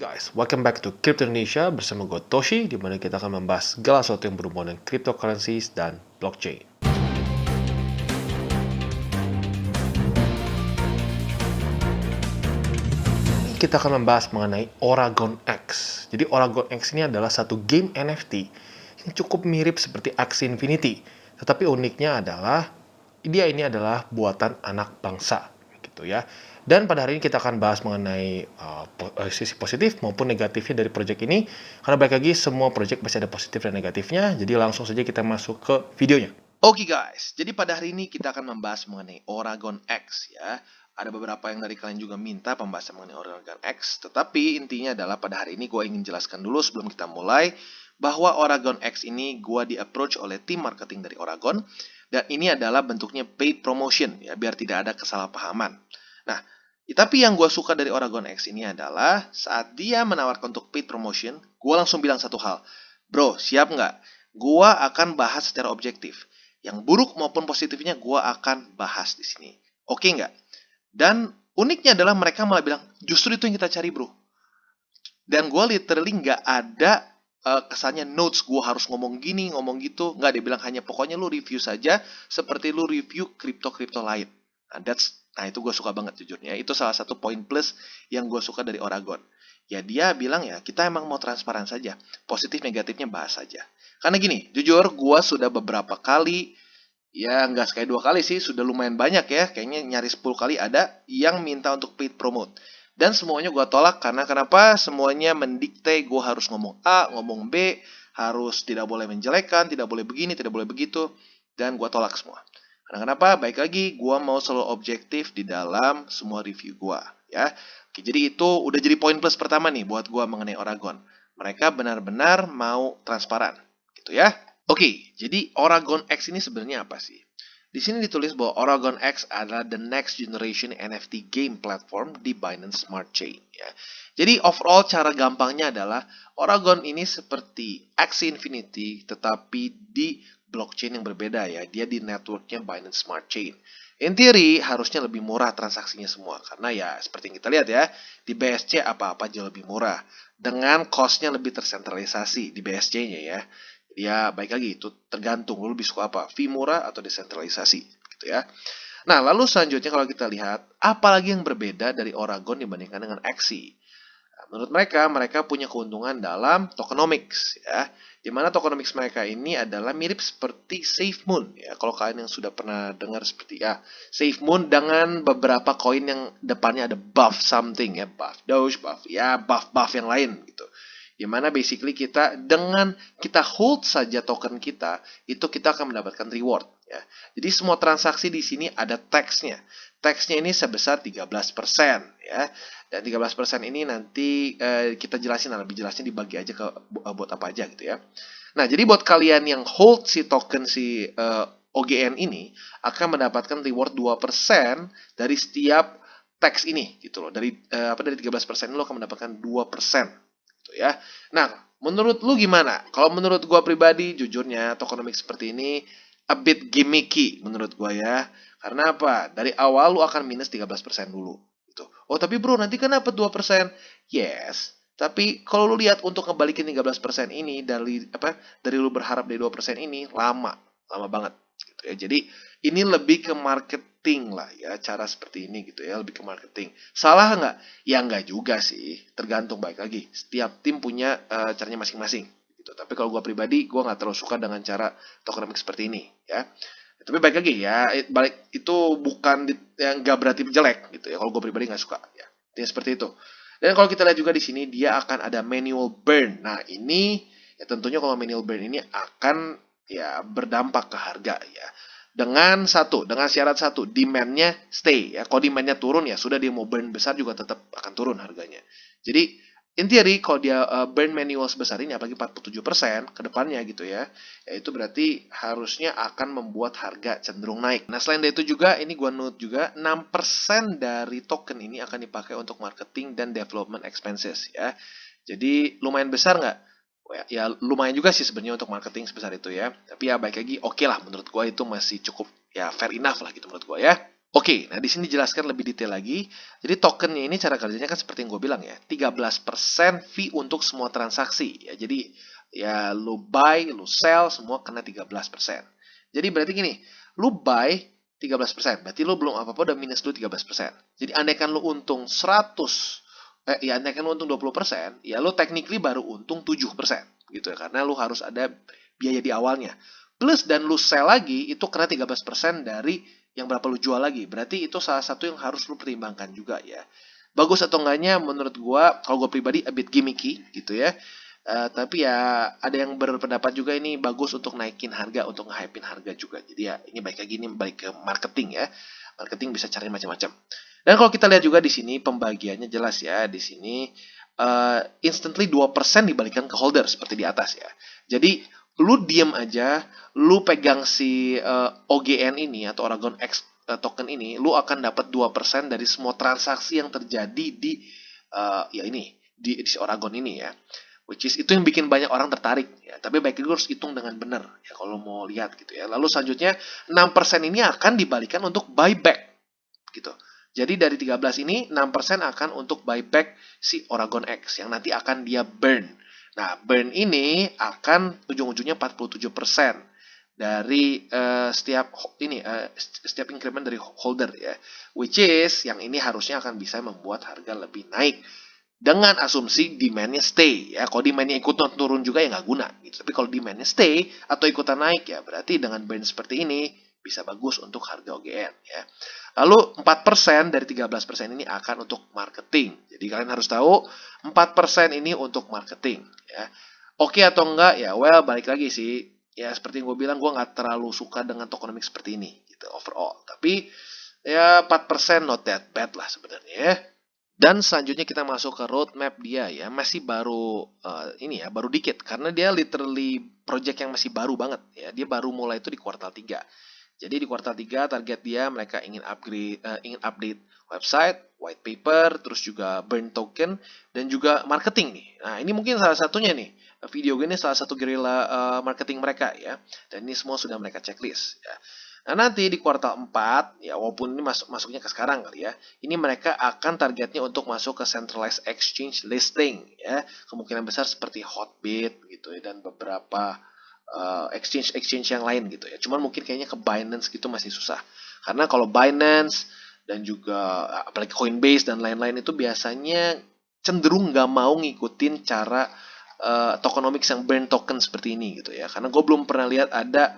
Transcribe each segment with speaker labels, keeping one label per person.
Speaker 1: Guys, welcome back to Crypto Indonesia bersama gue Toshi, di mana kita akan membahas segala sesuatu yang berhubungan dengan cryptocurrencies dan blockchain. Kita akan membahas mengenai Oragon X. Jadi Oragon X ini adalah satu game NFT yang cukup mirip seperti Axie Infinity, tetapi uniknya adalah dia ini adalah buatan anak bangsa, gitu ya. Dan pada hari ini kita akan bahas mengenai sisi positif maupun negatifnya dari project ini. Karena balik lagi semua project pasti ada positif dan negatifnya. Jadi langsung saja kita masuk ke videonya. Oke guys, jadi pada hari ini kita akan membahas mengenai Oragon X ya. Ada beberapa yang dari kalian juga minta pembahasan mengenai Oragon X. Tetapi intinya adalah pada hari ini gue ingin jelaskan dulu sebelum kita mulai bahwa Oragon X ini gue di-approach oleh tim marketing dari Oragon. Dan ini adalah bentuknya paid promotion ya, biar tidak ada kesalahpahaman. Nah, tapi yang gue suka dari Oragon X ini adalah saat dia menawarkan untuk paid promotion, gue langsung bilang satu hal. Bro, siap nggak? Gue akan bahas secara objektif. Yang buruk maupun positifnya gue akan bahas di sini. Oke nggak? Dan uniknya adalah mereka malah bilang, justru itu yang kita cari bro. Dan gue literally nggak ada kesannya notes gue harus ngomong gini, ngomong gitu. Nggak, dia bilang hanya pokoknya lu review saja seperti lu review kripto-kripto lain. Nah itu gue suka banget jujurnya. Itu salah satu poin plus yang gue suka dari Oragon. Ya dia bilang ya kita emang mau transparan saja. Positif negatifnya bahas saja. Karena gini, jujur gue sudah beberapa kali, ya nggak sekali 2 kali sih, sudah lumayan banyak ya. Kayaknya nyaris 10 kali ada yang minta untuk paid promote. Dan semuanya gue tolak karena kenapa? Semuanya mendikte gue harus ngomong A, ngomong B, harus tidak boleh menjelekkan, tidak boleh begini, tidak boleh begitu. Dan gue tolak semua. Karena kenapa? Baik lagi, gue mau selalu objektif di dalam semua review gue. Ya. Oke, jadi itu udah jadi poin plus pertama nih buat gue mengenai Oragon. Mereka benar-benar mau transparan. Gitu ya. Oke, jadi Oragon X ini sebenarnya apa sih? Di sini ditulis bahwa Oragon X adalah the next generation NFT game platform di Binance Smart Chain. Ya. Jadi overall cara gampangnya adalah Oragon ini seperti Axie Infinity tetapi di blockchain yang berbeda ya. Dia di networknya Binance Smart Chain. In theory harusnya lebih murah transaksinya semua. Karena ya seperti yang kita lihat ya. Di BSC apa-apa aja lebih murah. Dengan cost-nya lebih tersentralisasi di BSC-nya ya. Ya baik lagi itu tergantung lu lebih suka apa, fee murah atau desentralisasi gitu ya. Nah lalu selanjutnya kalau kita lihat apalagi yang berbeda dari Oragon dibandingkan dengan Axie. Nah, menurut mereka punya keuntungan dalam tokenomics ya. Dimana tokenomics mereka ini adalah mirip seperti SafeMoon ya. Kalau kalian yang sudah pernah dengar seperti ya SafeMoon dengan beberapa koin yang depannya ada buff something ya, buff Doge, buff ya, buff yang lain gitu. Dimana basically kita dengan kita hold saja token kita, itu kita akan mendapatkan reward. Ya. Jadi semua transaksi di sini ada tax-nya. Tax-nya ini sebesar 13%. Ya. Dan 13% ini nanti kita jelasin, lebih jelasnya dibagi aja ke buat apa aja gitu ya. Nah jadi buat kalian yang hold si token si OGN ini akan mendapatkan reward 2% dari setiap tax ini gitu loh. Dari 13% lo akan mendapatkan 2%. Gitu ya. Nah, menurut lu gimana? Kalau menurut gua pribadi, jujurnya tokenomics seperti ini a bit gimmicky menurut gua ya. Karena apa? Dari awal lu akan minus 13% dulu. Gitu. Oh, tapi bro, nanti kan dapat 2%. Yes. Tapi kalau lu lihat untuk ngebalikin 13% ini dari lu berharap dari 2% ini lama banget gitu ya. Jadi ini lebih ke marketing lah ya, cara seperti ini gitu ya, lebih ke marketing. Salah nggak? Ya nggak juga sih, tergantung baik lagi. Setiap tim punya caranya masing-masing gitu. Tapi kalau gue pribadi, gue nggak terlalu suka dengan cara tokenomics seperti ini ya. Tapi baik lagi ya, itu bukan yang nggak berarti jelek gitu ya. Kalau gue pribadi nggak suka ya. Intinya seperti itu. Dan kalau kita lihat juga di sini dia akan ada manual burn. Nah ini ya tentunya kalau manual burn ini akan ya berdampak ke harga ya. Dengan syarat satu, demand-nya stay ya. Kalau demand-nya turun ya sudah dia mau burn besar juga tetap akan turun harganya. Jadi in theory kalau dia burn manual sebesar ini apalagi 47% ke depannya gitu ya itu berarti harusnya akan membuat harga cenderung naik. Nah selain dari itu juga ini gua note juga 6% dari token ini akan dipakai untuk marketing dan development expenses ya. Jadi lumayan besar nggak? Ya lumayan juga sih sebenarnya untuk marketing sebesar itu ya. Tapi ya baik lagi oke lah menurut gua itu masih cukup ya fair enough lah gitu menurut gua ya. Oke, nah di sini dijelaskan lebih detail lagi. Jadi tokennya ini cara kerjanya kan seperti yang gue bilang ya, 13% fee untuk semua transaksi. Ya, jadi ya lu buy, lu sell, semua kena 13%. Jadi berarti gini, lu buy 13%, berarti lu belum apa-apa udah minus dulu 13%. Jadi andaikan lu untung 100, ya andaikan lu untung 20%, ya lu technically baru untung 7%. Gitu ya, karena lu harus ada biaya di awalnya. Plus dan lu sell lagi, itu kena 13% dari yang berapa lu jual lagi. Berarti itu salah satu yang harus lu pertimbangkan juga ya. Bagus atau enggaknya menurut gua, kalau gua pribadi a bit gimmicky gitu ya. Tapi ya ada yang berpendapat juga ini bagus untuk naikin harga, untuk nge-hypein harga juga. Jadi ya ini baik lagi, ini balik ke marketing ya. Marketing bisa cari macam-macam. Dan kalau kita lihat juga di sini pembagiannya jelas ya. Di sini instantly 2% dibalikan ke holder seperti di atas ya. Jadi lu diem aja, lu pegang si OGN ini atau Oragon X token ini, lu akan dapat 2% dari semua transaksi yang terjadi di ya ini, di si Oragon ini ya. Which is itu yang bikin banyak orang tertarik ya. Tapi baik itu harus hitung dengan benar ya kalau mau lihat gitu ya. Lalu selanjutnya 6% ini akan dibalikan untuk buyback gitu. Jadi dari 13 ini 6% akan untuk buyback si Oragon X yang nanti akan dia burn. Nah, burn ini akan ujung-ujungnya 47% dari setiap increment dari holder ya. Which is yang ini harusnya akan bisa membuat harga lebih naik dengan asumsi demand-nya stay ya. Kalau demand-nya ikut turun juga ya nggak guna gitu. Tapi kalau demand-nya stay atau ikutan naik ya berarti dengan burn seperti ini bisa bagus untuk harga OGN ya. Lalu 4% dari 13% ini akan untuk marketing. Jadi kalian harus tahu 4% ini untuk marketing ya. Oke atau enggak ya, well balik lagi sih. Ya seperti yang gue bilang, gue nggak terlalu suka dengan tokenomics seperti ini gitu overall. Tapi ya 4% not that bad lah sebenarnya ya. Dan selanjutnya kita masuk ke roadmap dia ya, masih baru ini ya, baru dikit karena dia literally project yang masih baru banget ya. Dia baru mulai itu di kuartal 3. Jadi di kuartal 3 target dia mereka ingin update website, white paper, terus juga burn token dan juga marketing nih. Nah, ini mungkin salah satunya nih. Video ini salah satu guerrilla marketing mereka ya. Dan ini semua sudah mereka checklist ya. Nah, nanti di kuartal 4 ya walaupun ini masuknya ke sekarang kali ya. Ini mereka akan targetnya untuk masuk ke centralized exchange listing ya. Kemungkinan besar seperti Hotbit gitu ya dan beberapa exchange yang lain gitu ya. Cuman mungkin kayaknya ke Binance gitu masih susah. Karena kalau Binance dan juga apalagi Coinbase dan lain-lain itu biasanya cenderung nggak mau ngikutin cara tokenomics yang burn token seperti ini gitu ya. Karena gue belum pernah lihat ada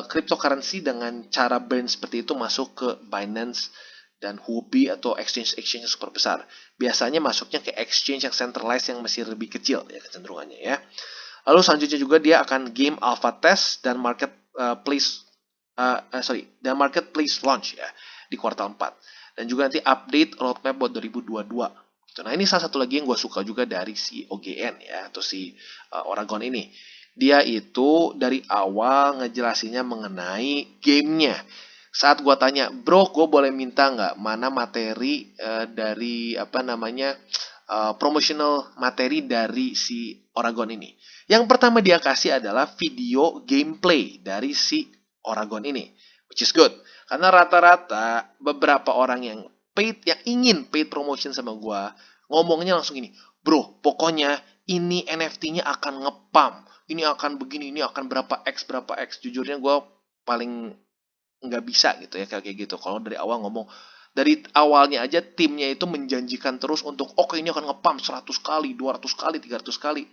Speaker 1: cryptocurrency dengan cara burn seperti itu masuk ke Binance dan Huobi atau exchange yang super besar. Biasanya masuknya ke exchange yang centralized yang masih lebih kecil ya kecenderungannya ya. Lalu selanjutnya juga dia akan game alpha test dan marketplace launch ya di kuartal 4. Dan juga nanti update roadmap buat 2022. Gitu. Nah ini salah satu lagi yang gue suka juga dari si OGN ya atau si Oragon ini. Dia itu dari awal ngejelasinnya mengenai gamenya. Saat gue tanya, bro, gue boleh minta nggak mana materi dari promotional materi dari si Oragon ini. Yang pertama dia kasih adalah video gameplay dari si Oragon ini, which is good. Karena rata-rata beberapa orang yang ingin paid promotion sama gue, ngomongnya langsung gini, bro, pokoknya ini NFT-nya akan ngepam, ini akan begini, ini akan berapa X. Jujurnya gue paling nggak bisa gitu ya kayak gitu. Kalau dari awal ngomong, dari awalnya aja timnya itu menjanjikan terus untuk oke ini akan ngepam 100 kali, 200 kali, 300 kali.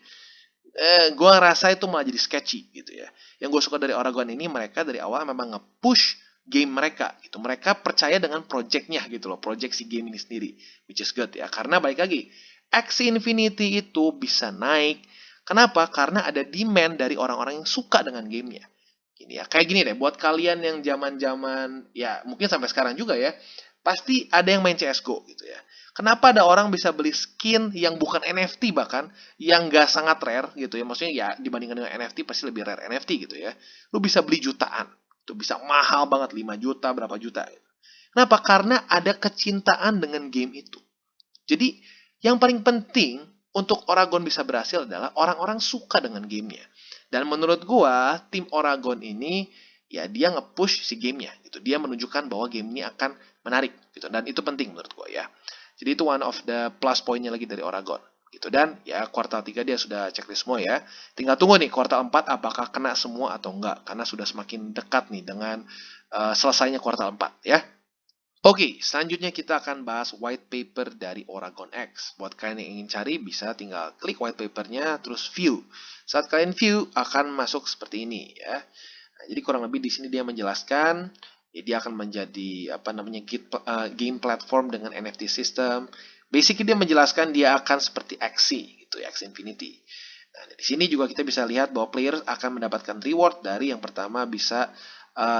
Speaker 1: Gue ngerasa itu malah jadi sketchy gitu ya. Yang gue suka dari Oragon ini, mereka dari awal memang nge-push game mereka gitu. Mereka percaya dengan projectnya gitu loh, project si game ini sendiri, which is good ya. Karena balik lagi, Axie Infinity itu bisa naik. Kenapa? Karena ada demand dari orang-orang yang suka dengan gamenya. Gini ya, kayak gini deh, buat kalian yang zaman-zaman ya mungkin sampai sekarang juga ya, pasti ada yang main CSGO gitu ya. Kenapa ada orang bisa beli skin yang bukan NFT bahkan, yang gak sangat rare gitu ya. Maksudnya ya dibandingkan dengan NFT pasti lebih rare NFT gitu ya. Lu bisa beli jutaan. Itu bisa mahal banget, 5 juta, berapa juta. Kenapa? Karena ada kecintaan dengan game itu. Jadi yang paling penting untuk Oragon bisa berhasil adalah orang-orang suka dengan gamenya. Dan menurut gua, tim Oragon ini ya dia nge-push si gamenya gitu. Dia menunjukkan bahwa game ini akan menarik gitu. Dan itu penting menurut gue ya. Jadi itu one of the plus pointnya lagi dari Oragon gitu. Dan ya kuartal 3 dia sudah checklist semua ya. Tinggal tunggu nih kuartal 4 apakah kena semua atau enggak, karena sudah semakin dekat nih dengan selesainya kuartal 4 ya. Oke, selanjutnya kita akan bahas white paper dari Oragon X. Buat kalian yang ingin cari, bisa tinggal klik white papernya, terus view. Saat kalian view, akan masuk seperti ini ya. Nah, jadi kurang lebih di sini dia menjelaskan, ya, dia akan menjadi apa namanya game platform dengan NFT system. Basically dia menjelaskan dia akan seperti Axie gitu ya, Axie Infinity. Nah, di sini juga kita bisa lihat bahwa player akan mendapatkan reward dari yang pertama bisa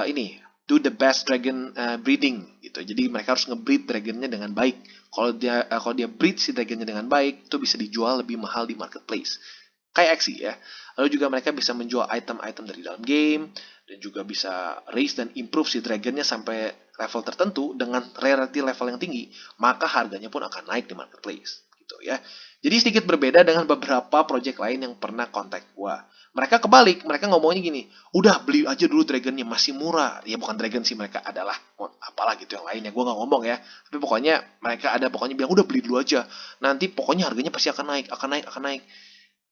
Speaker 1: ini do the best dragon breeding gitu. Jadi mereka harus nge-breed dragonnya dengan baik. Kalau dia breed si dragonnya dengan baik, itu bisa dijual lebih mahal di marketplace. Kayak Axie ya. Lalu juga mereka bisa menjual item-item dari dalam game dan juga bisa raise dan improve si dragonnya sampai level tertentu dengan rarity level yang tinggi, maka harganya pun akan naik di marketplace gitu ya. Jadi sedikit berbeda dengan beberapa project lain yang pernah kontak gua. Mereka kebalik, mereka ngomongnya gini, udah beli aja dulu dragonnya masih murah. Ya bukan dragon sih, mereka adalah apalah gitu yang lainnya, gue nggak ngomong ya. Tapi pokoknya mereka ada pokoknya bilang udah beli dulu aja. Nanti pokoknya harganya pasti akan naik, akan naik, akan naik.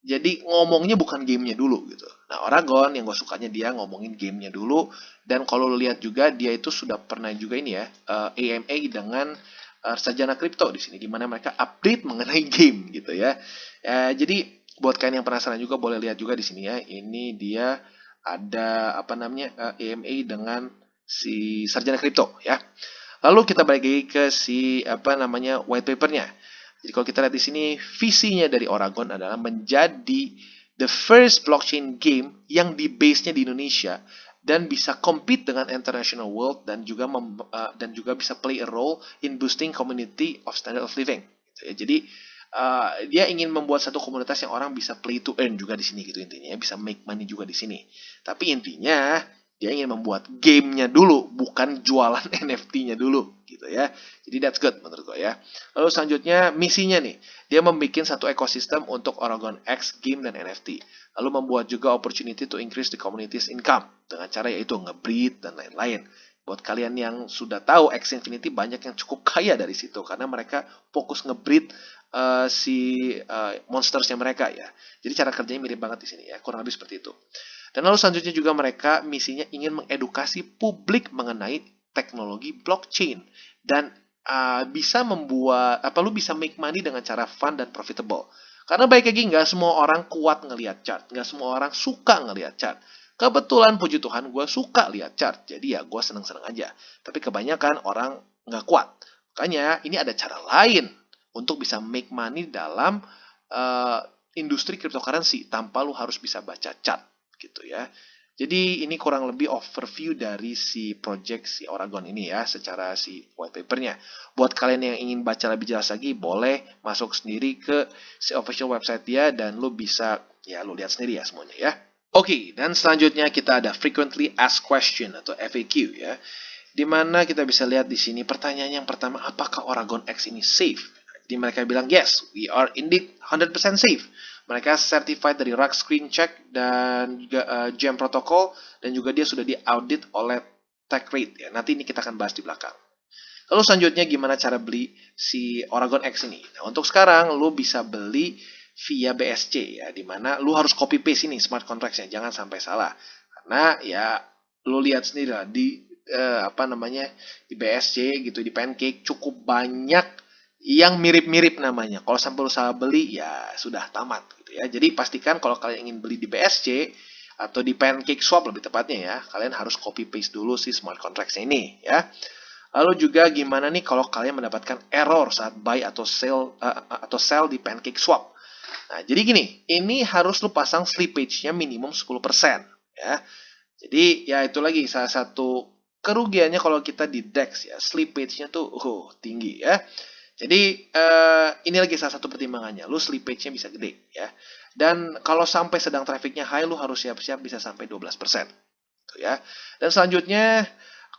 Speaker 1: Jadi ngomongnya bukan gamenya dulu gitu. Nah Oragon yang gue sukanya dia ngomongin gamenya dulu. Dan kalau lo lihat juga dia itu sudah pernah juga ini ya AMA dengan Sarjana Kripto di sini, dimana mereka update mengenai game gitu ya. Jadi buat kalian yang penasaran juga boleh lihat juga di sini ya. Ini dia ada apa namanya AMA dengan si Sarjana Kripto ya. Lalu kita balik lagi ke si apa namanya white papernya. Jadi kalau kita lihat di sini visinya dari Oragon adalah menjadi the first blockchain game yang di base-nya di Indonesia dan bisa compete dengan international world dan juga bisa play a role in boosting community of standard of living. Jadi dia ingin membuat satu komunitas yang orang bisa play to earn juga di sini gitu intinya, bisa make money juga di sini. Tapi intinya dia ingin membuat gamenya dulu, bukan jualan NFT-nya dulu gitu ya. Jadi that's good menurut gue ya. Lalu selanjutnya misinya nih, dia membuat satu ekosistem untuk Oragon X game dan NFT. Lalu membuat juga opportunity to increase the community's income dengan cara yaitu nge-breed dan lain-lain. Buat kalian yang sudah tahu X Infinity banyak yang cukup kaya dari situ karena mereka fokus nge-breed monstersnya mereka ya. Jadi cara kerjanya mirip banget di sini ya, kurang lebih seperti itu. Dan lalu selanjutnya juga mereka misinya ingin mengedukasi publik mengenai teknologi blockchain dan bisa membuat lu bisa make money dengan cara fun dan profitable. Karena baik lagi nggak semua orang kuat ngelihat chart, nggak semua orang suka ngelihat chart. Kebetulan puji Tuhan gue suka lihat chart, jadi ya gue seneng-seneng aja. Tapi kebanyakan orang nggak kuat. Makanya ini ada cara lain untuk bisa make money dalam industri cryptocurrency tanpa lu harus bisa baca chart gitu ya. Jadi ini kurang lebih overview dari si project si Oragon ini ya, secara si white papernya. Buat kalian yang ingin baca lebih jelas lagi, boleh masuk sendiri ke si official website dia dan lu bisa ya lu lihat sendiri ya semuanya ya. Oke, dan selanjutnya kita ada frequently asked question atau FAQ ya. Dimana kita bisa lihat di sini pertanyaan yang pertama, apakah Oragon X ini safe? Jadi mereka bilang yes, we are indeed 100% safe. Mereka certified dari Rug Screen Check dan juga Gem Protocol dan juga dia sudah diaudit oleh TechRate ya. Nanti ini kita akan bahas di belakang. Lalu selanjutnya gimana cara beli si Oragon X ini? Nah, untuk sekarang lu bisa beli via BSC ya, dimana lu harus copy paste ini smart contracts-nya, jangan sampai salah. Karena ya lu lihat sendiri lah di di BSC gitu, di Pancake cukup banyak yang mirip-mirip namanya. Kalau sampai lu salah beli ya sudah tamat gitu ya. Jadi pastikan kalau kalian ingin beli di BSC atau di Pancake Swap lebih tepatnya ya, kalian harus copy paste dulu si smart contracts ini ya. Lalu juga gimana nih kalau kalian mendapatkan error saat buy atau sell di Pancake Swap. Nah, jadi gini, ini harus lu pasang slippage-nya minimum 10% ya. Jadi ya itu lagi salah satu kerugiannya kalau kita di DEX ya, slippage-nya tuh tinggi ya. Jadi ini lagi salah satu pertimbangannya, lu slippage-nya bisa gede ya. Dan kalau sampai sedang trafficnya high, lu harus siap-siap bisa sampai 12%. Gitu ya. Dan selanjutnya,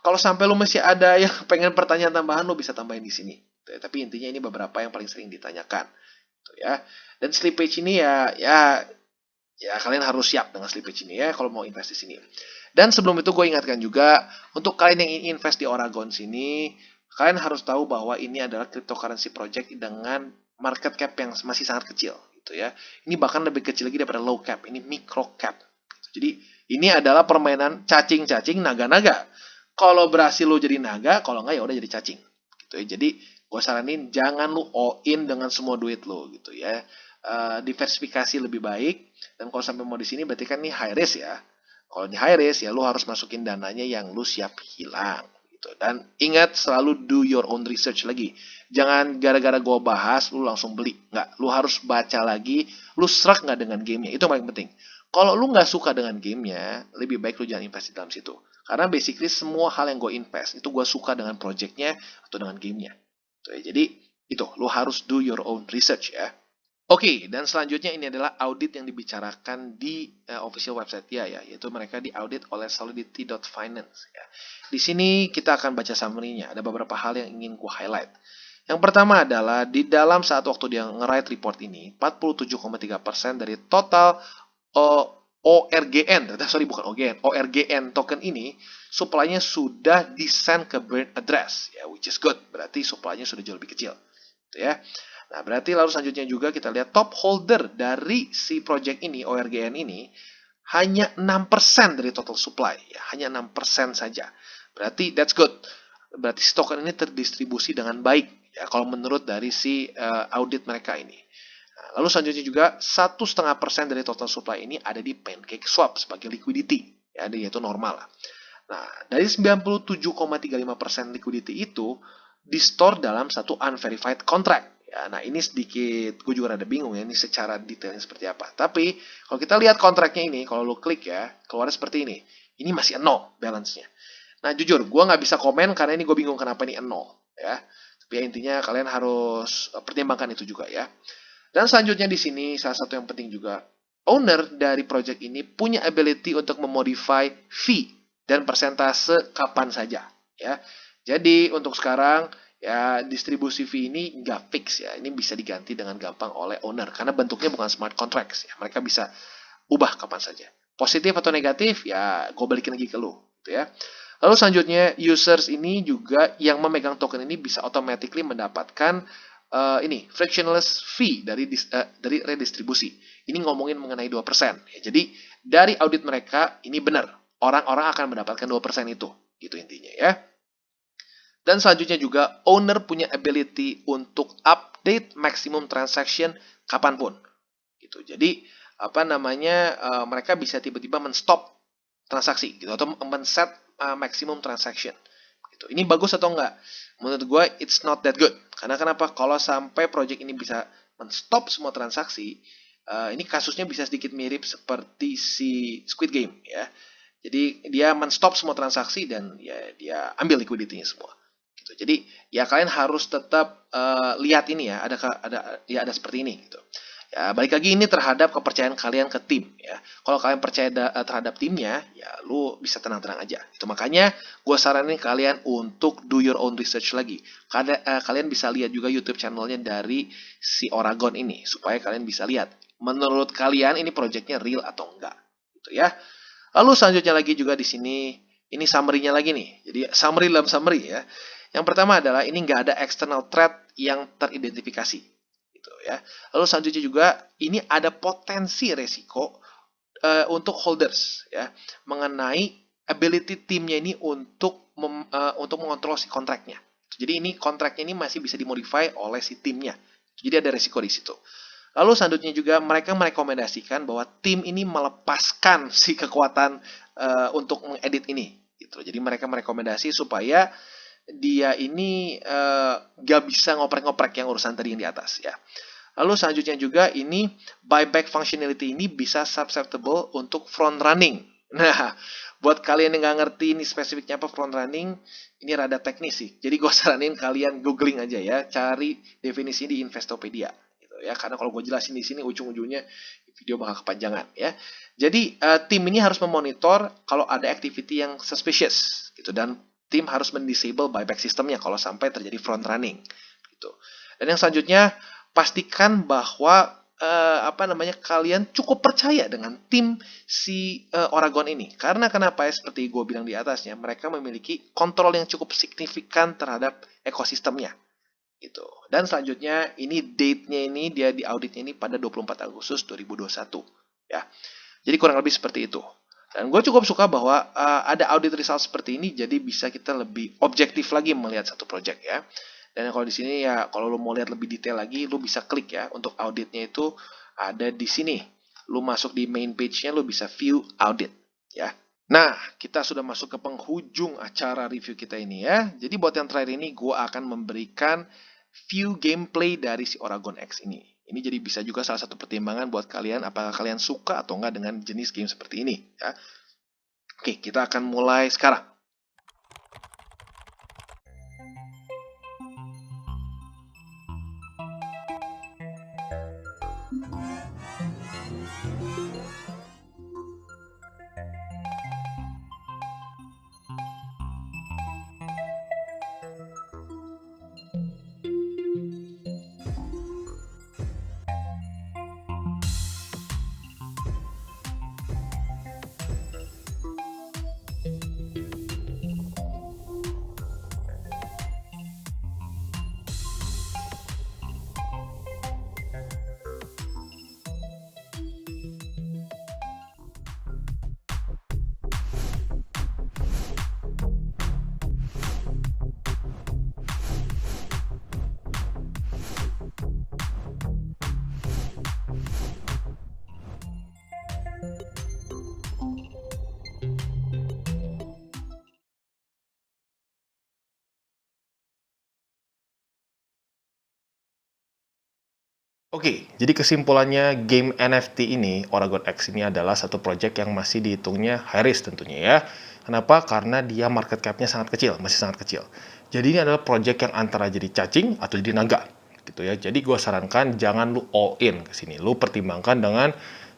Speaker 1: kalau sampai lu masih ada yang pengen pertanyaan tambahan, lu bisa tambahin di sini. Gitu ya. Tapi intinya ini beberapa yang paling sering ditanyakan. Gitu ya. Dan slippage ini ya Ya, kalian harus siap dengan slippage ini ya kalau mau invest di sini. Dan sebelum itu gue ingatkan juga, untuk kalian yang ingin invest di Oragon sini, kalian harus tahu bahwa ini adalah cryptocurrency project dengan market cap yang masih sangat kecil gitu ya. Ini bahkan lebih kecil lagi daripada low cap, ini micro cap. Gitu. Jadi ini adalah permainan cacing-cacing naga-naga. Kalau berhasil lo jadi naga, kalau nggak ya udah jadi cacing. Gitu ya. Jadi gue saranin jangan lu all in dengan semua duit lo gitu ya. Diversifikasi lebih baik, dan kalau sampai mau di sini berarti kan ini high risk ya. Kalau ini high risk ya lu harus masukin dananya yang lu siap hilang gitu. Dan ingat selalu do your own research lagi. Jangan gara-gara gua bahas lu langsung beli. Nggak, lu harus baca lagi, lu serak nggak dengan gamenya. Itu paling penting. Kalau lu nggak suka dengan gamenya, lebih baik lu jangan invest di dalam situ. Karena basically semua hal yang gue invest itu gue suka dengan projectnya atau dengan gamenya. Jadi itu lu harus do your own research ya. Oke, dan selanjutnya ini adalah audit yang dibicarakan di official website dia ya, yaitu mereka diaudit oleh Solidity.finance ya. Di sini kita akan baca summary-nya. Ada beberapa hal yang ingin ku highlight. Yang pertama adalah di dalam saat waktu dia nge-write report ini, 47,3% dari total ORGN, sorry bukan OGN, ORGN token ini supply-nya sudah di-send ke burn address ya, which is good. Berarti supply-nya sudah jauh lebih kecil. Gitu ya. Nah, berarti lalu selanjutnya juga kita lihat top holder dari si project ini, ORGN ini, hanya 6% dari total supply. Ya, hanya 6% saja. Berarti that's good. Berarti token ini terdistribusi dengan baik. Ya, kalau menurut dari si audit mereka ini. Nah, lalu selanjutnya juga 1,5% dari total supply ini ada di PancakeSwap sebagai liquidity. Ya, yaitu normal lah. Nah, dari 97,35% liquidity itu di-store dalam satu unverified contract. Ya, nah ini sedikit, gue juga rada bingung ya, ini secara detailnya seperti apa. Tapi, kalau kita lihat kontraknya ini, kalau lo klik ya, keluarnya seperti ini. Ini masih 0 balance-nya. Nah, jujur, gue nggak bisa komen karena ini gue bingung kenapa ini 0. Ya. Tapi ya, intinya kalian harus pertimbangkan itu juga ya. Dan selanjutnya di sini, salah satu yang penting juga, owner dari project ini punya ability untuk memodify fee dan persentase kapan saja. Ya. Jadi, untuk sekarang, ya distribusi fee ini nggak fix ya, ini bisa diganti dengan gampang oleh owner karena bentuknya bukan smart contracts ya, mereka bisa ubah kapan saja, positif atau negatif ya gue balikin lagi ke lu gitu ya. Lalu selanjutnya users ini juga yang memegang token ini bisa automatically mendapatkan ini frictionless fee dari redistribusi. Ini ngomongin mengenai 2% ya. Jadi dari audit mereka ini benar, orang-orang akan mendapatkan 2% itu gitu intinya ya. Dan selanjutnya juga owner punya ability untuk update maximum transaction kapanpun. Gitu. Jadi apa namanya mereka bisa tiba-tiba men-stop transaksi gitu atau men-set maximum transaction. Gitu. Ini bagus atau enggak? Menurut gue it's not that good. Karena kenapa? Kalau sampai project ini bisa men-stop semua transaksi, ini kasusnya bisa sedikit mirip seperti si Squid Game ya. Jadi dia men-stop semua transaksi dan ya dia ambil liquidity-nya semua. Gitu. Jadi ya kalian harus tetap lihat ini ya, ada seperti ini gitu. Ya, balik lagi ini terhadap kepercayaan kalian ke tim ya. Kalau kalian percaya terhadap timnya, ya lu bisa tenang-tenang aja. Itu makanya gue saranin kalian untuk do your own research lagi. Kalian bisa lihat juga YouTube channelnya dari si Oragon ini supaya kalian bisa lihat menurut kalian ini projectnya real atau enggak gitu ya. Lalu selanjutnya lagi juga di sini ini summary-nya lagi nih. Jadi summary dalam summary ya. Yang pertama adalah ini nggak ada external threat yang teridentifikasi. Gitu ya. Lalu selanjutnya juga ini ada potensi resiko untuk holders ya mengenai ability timnya ini untuk mengontrol si kontraknya. Jadi ini kontraknya ini masih bisa dimodify oleh si timnya. Jadi ada resiko di situ. Lalu selanjutnya juga mereka merekomendasikan bahwa tim ini melepaskan si kekuatan untuk mengedit ini. Gitu. Jadi mereka merekomendasi supaya dia ini gak bisa ngoprek-ngoprek yang urusan tadi yang di atas ya. Lalu selanjutnya juga ini buyback functionality ini bisa susceptible untuk front running. Nah, buat kalian yang nggak ngerti ini spesifiknya apa front running, ini rada teknis sih. Jadi gue saranin kalian googling aja ya, cari definisi di Investopedia. Gitu ya, karena kalau gue jelasin di sini ujung-ujungnya video bakal kepanjangan ya. Jadi tim ini harus memonitor kalau ada activity yang suspicious gitu dan tim harus mendisable buyback sistemnya kalau sampai terjadi front running gitu. Dan yang selanjutnya pastikan bahwa kalian cukup percaya dengan tim si Oragon ini. Karena kenapa ya, seperti gue bilang di atasnya, mereka memiliki kontrol yang cukup signifikan terhadap ekosistemnya gitu. Dan selanjutnya ini date-nya ini dia di auditnya ini pada 24 Agustus 2021 ya. Jadi kurang lebih seperti itu. Dan gue cukup suka bahwa ada audit result seperti ini, jadi bisa kita lebih objektif lagi melihat satu project ya. Dan kalau di sini ya, kalau lo mau lihat lebih detail lagi, lo bisa klik ya untuk auditnya itu ada di sini. Lo masuk di main page-nya, lo bisa view audit ya. Nah, kita sudah masuk ke penghujung acara review kita ini ya. Jadi buat yang terakhir ini, gue akan memberikan view gameplay dari si Oragon X ini. Ini jadi bisa juga salah satu pertimbangan buat kalian apakah kalian suka atau enggak dengan jenis game seperti ini ya. Oke, kita akan mulai sekarang. Oke, jadi kesimpulannya game NFT ini, Oragon X ini adalah satu project yang masih dihitungnya high risk tentunya ya. Kenapa? Karena dia market cap-nya sangat kecil, masih sangat kecil. Jadi ini adalah project yang antara jadi cacing atau jadi naga gitu ya. Jadi gue sarankan jangan lu all in ke sini. Lu pertimbangkan dengan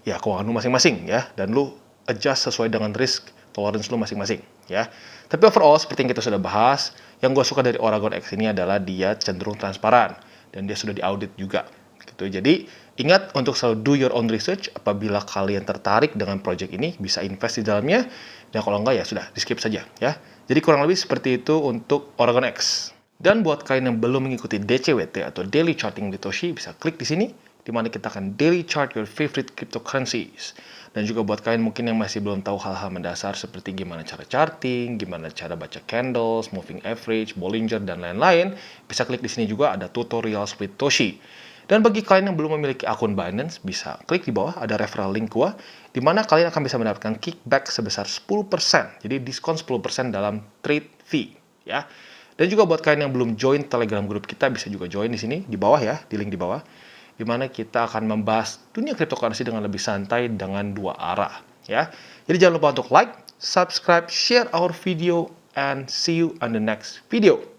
Speaker 1: ya keuangan lu masing-masing ya, dan lu adjust sesuai dengan risk tolerance lu masing-masing ya. Tapi overall seperti yang kita sudah bahas, yang gue suka dari Oragon X ini adalah dia cenderung transparan dan dia sudah diaudit juga gitu. Jadi ingat untuk selalu do your own research. Apabila kalian tertarik dengan project ini, bisa invest di dalamnya, dan kalau enggak ya sudah di skip saja ya. Jadi kurang lebih seperti itu untuk Oragon X. Dan buat kalian yang belum mengikuti DCWT atau Daily Charting with Toshi, bisa klik di sini di mana kita akan daily chart your favorite cryptocurrencies. Dan juga buat kalian mungkin yang masih belum tahu hal-hal mendasar seperti gimana cara charting, gimana cara baca candles, moving average, Bollinger, dan lain-lain, bisa klik di sini juga ada tutorials with Toshi. Dan bagi kalian yang belum memiliki akun Binance, bisa klik di bawah ada referral link gua, di mana kalian akan bisa mendapatkan kickback sebesar 10%. Jadi diskon 10% dalam trade fee, ya. Dan juga buat kalian yang belum join Telegram group kita, bisa juga join di sini di bawah ya, di link di bawah, di mana kita akan membahas dunia cryptocurrency dengan lebih santai dengan dua arah, ya. Jadi jangan lupa untuk like, subscribe, share our video, and see you on the next video.